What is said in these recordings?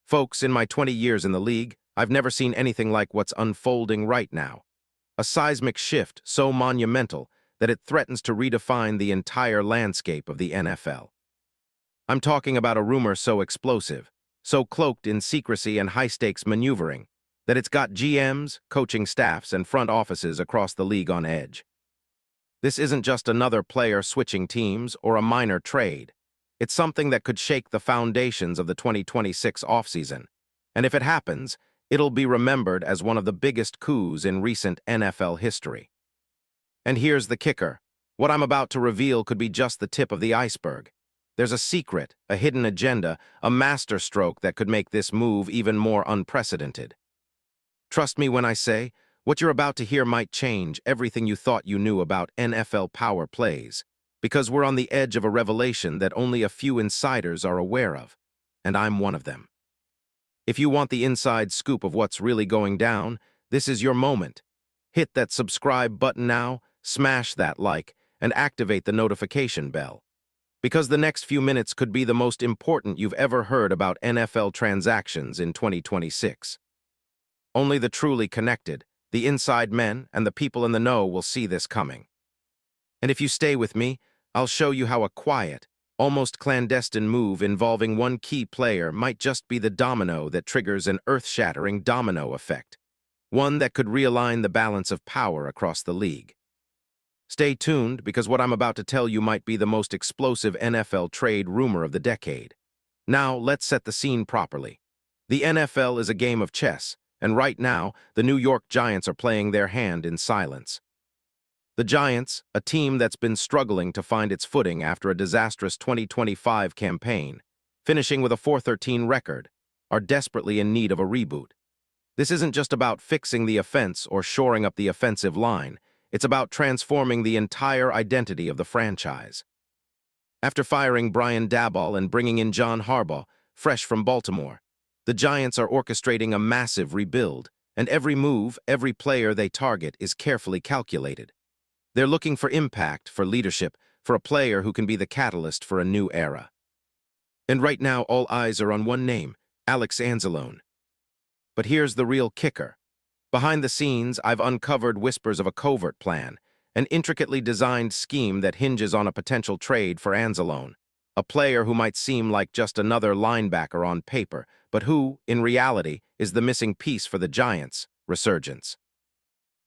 Folks, in my 20 years in the league, I've never seen anything like what's unfolding right now. A seismic shift so monumental that it threatens to redefine the entire landscape of the NFL. I'm talking about a rumor so explosive, so cloaked in secrecy and high-stakes maneuvering, that it's got GMs, coaching staffs, and front offices across the league on edge. This isn't just another player switching teams or a minor trade. It's something that could shake the foundations of the 2026 offseason. And if it happens, it'll be remembered as one of the biggest coups in recent NFL history. And here's the kicker. What I'm about to reveal could be just the tip of the iceberg. There's a secret, a hidden agenda, a masterstroke that could make this move even more unprecedented. Trust me when I say, what you're about to hear might change everything you thought you knew about NFL power plays, because we're on the edge of a revelation that only a few insiders are aware of, and I'm one of them. If you want the inside scoop of what's really going down, this is your moment. Hit that subscribe button now, smash that like, and activate the notification bell. Because the next few minutes could be the most important you've ever heard about NFL transactions in 2026. Only the truly connected, the inside men, and the people in the know will see this coming. And if you stay with me, I'll show you how a quiet, almost clandestine move involving one key player might just be the domino that triggers an earth-shattering domino effect, one that could realign the balance of power across the league. Stay tuned, because what I'm about to tell you might be the most explosive NFL trade rumor of the decade. Now, let's set the scene properly. The NFL is a game of chess, and right now, the New York Giants are playing their hand in silence. The Giants, a team that's been struggling to find its footing after a disastrous 2025 campaign, finishing with a 4-13 record, are desperately in need of a reboot. This isn't just about fixing the offense or shoring up the offensive line. It's about transforming the entire identity of the franchise. After firing Brian Daboll and bringing in John Harbaugh, fresh from Baltimore, the Giants are orchestrating a massive rebuild, and every move, every player they target is carefully calculated. They're looking for impact, for leadership, for a player who can be the catalyst for a new era. And right now, all eyes are on one name, Alex Anzalone. But here's the real kicker. Behind the scenes, I've uncovered whispers of a covert plan, an intricately designed scheme that hinges on a potential trade for Anzalone, a player who might seem like just another linebacker on paper, but who, in reality, is the missing piece for the Giants' resurgence.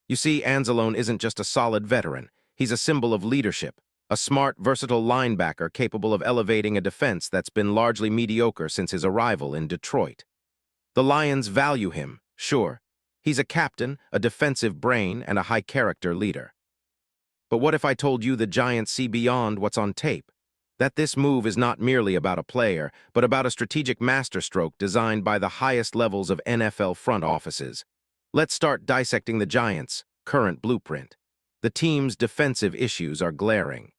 You see, Anzalone isn't just a solid veteran. He's a symbol of leadership, a smart, versatile linebacker capable of elevating a defense that's been largely mediocre since his arrival in Detroit. The Lions value him, sure. He's a captain, a defensive brain, and a high-character leader. But what if I told you the Giants see beyond what's on tape? That this move is not merely about a player, but about a strategic masterstroke designed by the highest levels of NFL front offices. Let's start dissecting the Giants' current blueprint. The team's defensive issues are glaring.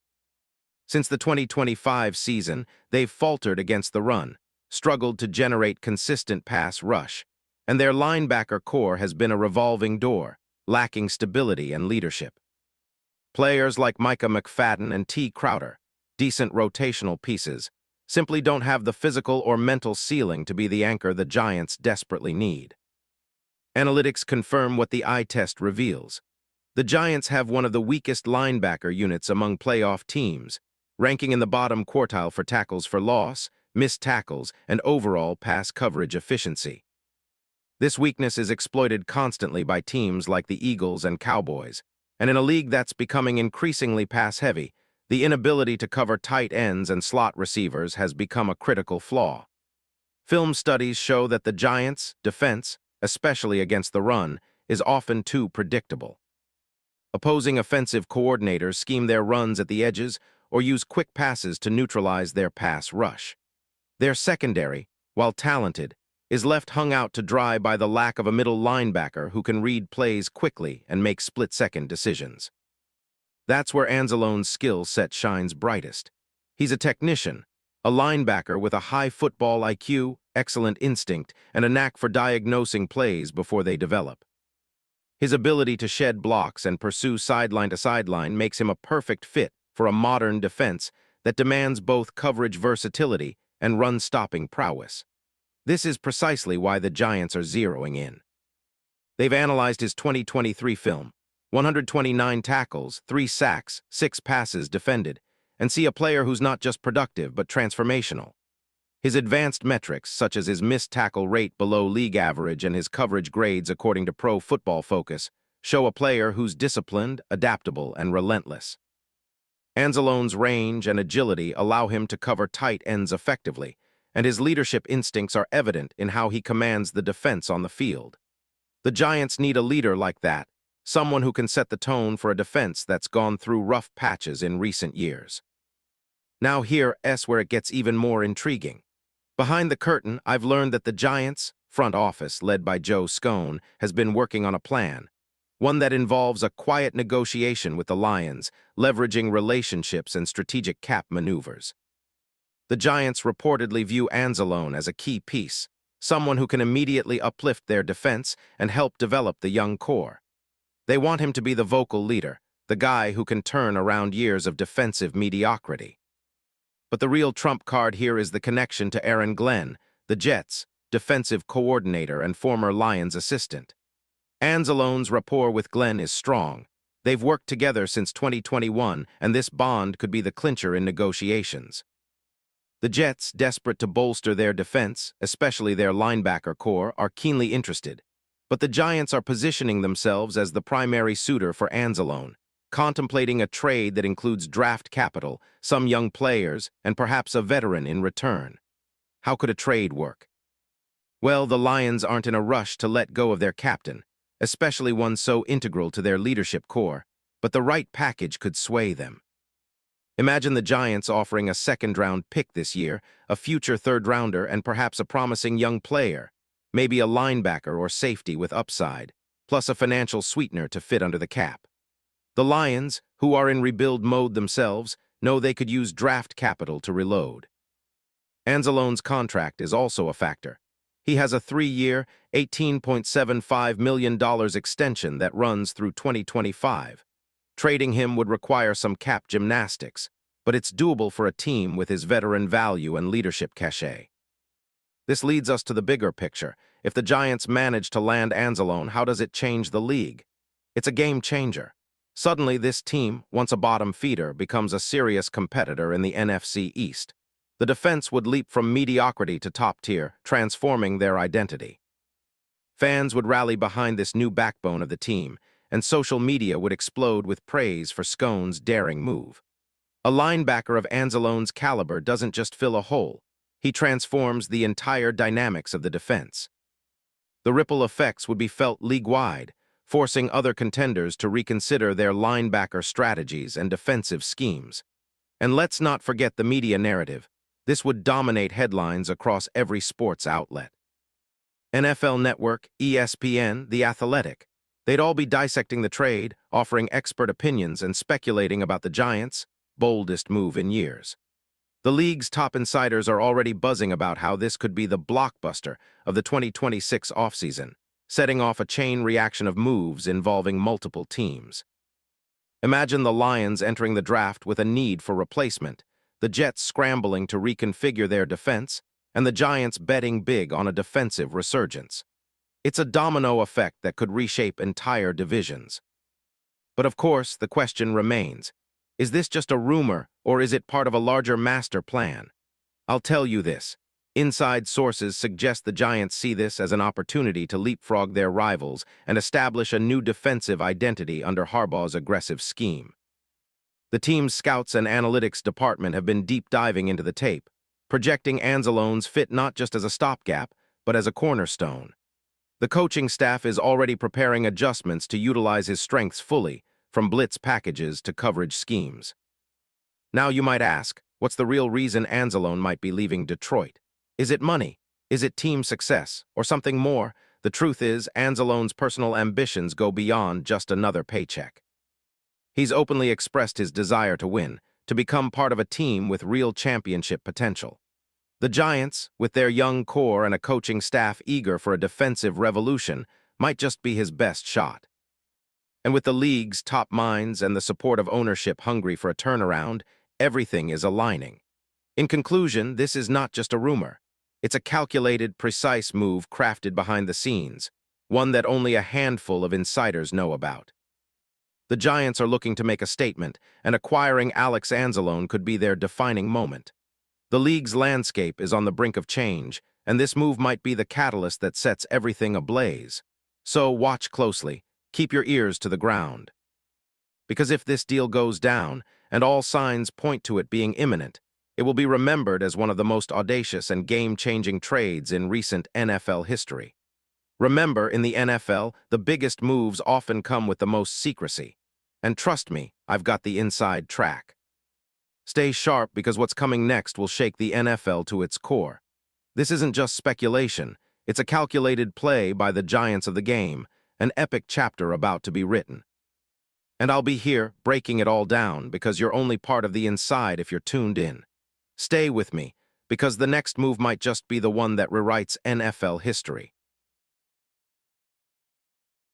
Since the 2025 season, they've faltered against the run, struggled to generate consistent pass rush, and their linebacker core has been a revolving door, lacking stability and leadership. Players like Micah McFadden and T. Crowder, decent rotational pieces, simply don't have the physical or mental ceiling to be the anchor the Giants desperately need. Analytics confirm what the eye test reveals. The Giants have one of the weakest linebacker units among playoff teams, ranking in the bottom quartile for tackles for loss, missed tackles, and overall pass coverage efficiency. This weakness is exploited constantly by teams like the Eagles and Cowboys, and in a league that's becoming increasingly pass-heavy, the inability to cover tight ends and slot receivers has become a critical flaw. Film studies show that the Giants' defense, especially against the run, is often too predictable. Opposing offensive coordinators scheme their runs at the edges or use quick passes to neutralize their pass rush. Their secondary, while talented, is left hung out to dry by the lack of a middle linebacker who can read plays quickly and make split-second decisions. That's where Anzalone's skill set shines brightest. He's a technician, a linebacker with a high football IQ, excellent instinct, and a knack for diagnosing plays before they develop. His ability to shed blocks and pursue sideline to sideline makes him a perfect fit for a modern defense that demands both coverage versatility and run-stopping prowess. This is precisely why the Giants are zeroing in. They've analyzed his 2023 film, 129 tackles, 3 sacks, 6 passes defended, and see a player who's not just productive but transformational. His advanced metrics, such as his missed tackle rate below league average and his coverage grades according to Pro Football Focus, show a player who's disciplined, adaptable, and relentless. Anzalone's range and agility allow him to cover tight ends effectively, and his leadership instincts are evident in how he commands the defense on the field. The Giants need a leader like that, someone who can set the tone for a defense that's gone through rough patches in recent years. Now here's where it gets even more intriguing. Behind the curtain, I've learned that the Giants' front office, led by Joe Scone, has been working on a plan, one that involves a quiet negotiation with the Lions, leveraging relationships and strategic cap maneuvers. The Giants reportedly view Anzalone as a key piece, someone who can immediately uplift their defense and help develop the young core. They want him to be the vocal leader, the guy who can turn around years of defensive mediocrity. But the real trump card here is the connection to Aaron Glenn, the Jets' defensive coordinator and former Lions assistant. Anzalone's rapport with Glenn is strong. They've worked together since 2021, and this bond could be the clincher in negotiations. The Jets, desperate to bolster their defense, especially their linebacker core, are keenly interested. But the Giants are positioning themselves as the primary suitor for Anzalone, contemplating a trade that includes draft capital, some young players, and perhaps a veteran in return. How could a trade work? Well, the Lions aren't in a rush to let go of their captain, especially one so integral to their leadership core, but the right package could sway them. Imagine the Giants offering a second-round pick this year, a future third-rounder, and perhaps a promising young player, maybe a linebacker or safety with upside, plus a financial sweetener to fit under the cap. The Lions, who are in rebuild mode themselves, know they could use draft capital to reload. Anzalone's contract is also a factor. He has a 3-year, $18.75 million extension that runs through 2025. Trading him would require some cap gymnastics, but it's doable for a team with his veteran value and leadership cachet. This leads us to the bigger picture. If the Giants manage to land Anzalone, how does it change the league? It's a game changer. Suddenly, this team, once a bottom feeder, becomes a serious competitor in the NFC East. The defense would leap from mediocrity to top tier, transforming their identity. Fans would rally behind this new backbone of the team, and social media would explode with praise for Scone's daring move. A linebacker of Anzalone's caliber doesn't just fill a hole, he transforms the entire dynamics of the defense. The ripple effects would be felt league-wide, forcing other contenders to reconsider their linebacker strategies and defensive schemes. And let's not forget the media narrative. This would dominate headlines across every sports outlet. NFL Network, ESPN, The Athletic. They'd all be dissecting the trade, offering expert opinions and speculating about the Giants' boldest move in years. The league's top insiders are already buzzing about how this could be the blockbuster of the 2026 offseason, setting off a chain reaction of moves involving multiple teams. Imagine the Lions entering the draft with a need for replacement, the Jets scrambling to reconfigure their defense, and the Giants betting big on a defensive resurgence. It's a domino effect that could reshape entire divisions. But of course, the question remains, is this just a rumor, or is it part of a larger master plan? I'll tell you this. Inside sources suggest the Giants see this as an opportunity to leapfrog their rivals and establish a new defensive identity under Harbaugh's aggressive scheme. The team's scouts and analytics department have been deep diving into the tape, projecting Anzalone's fit not just as a stopgap, but as a cornerstone. The coaching staff is already preparing adjustments to utilize his strengths fully, from blitz packages to coverage schemes. Now you might ask, what's the real reason Anzalone might be leaving Detroit? Is it money? Is it team success? Or something more? The truth is, Anzalone's personal ambitions go beyond just another paycheck. He's openly expressed his desire to win, to become part of a team with real championship potential. The Giants, with their young core and a coaching staff eager for a defensive revolution, might just be his best shot. And with the league's top minds and the support of ownership hungry for a turnaround, everything is aligning. In conclusion, this is not just a rumor. It's a calculated, precise move crafted behind the scenes, one that only a handful of insiders know about. The Giants are looking to make a statement, and acquiring Alex Anzalone could be their defining moment. The league's landscape is on the brink of change, and this move might be the catalyst that sets everything ablaze. So watch closely, keep your ears to the ground. Because if this deal goes down, and all signs point to it being imminent, it will be remembered as one of the most audacious and game-changing trades in recent NFL history. Remember, in the NFL, the biggest moves often come with the most secrecy. And trust me, I've got the inside track. Stay sharp because what's coming next will shake the NFL to its core. This isn't just speculation, it's a calculated play by the giants of the game, an epic chapter about to be written. And I'll be here, breaking it all down, because you're only part of the inside if you're tuned in. Stay with me, because the next move might just be the one that rewrites NFL history.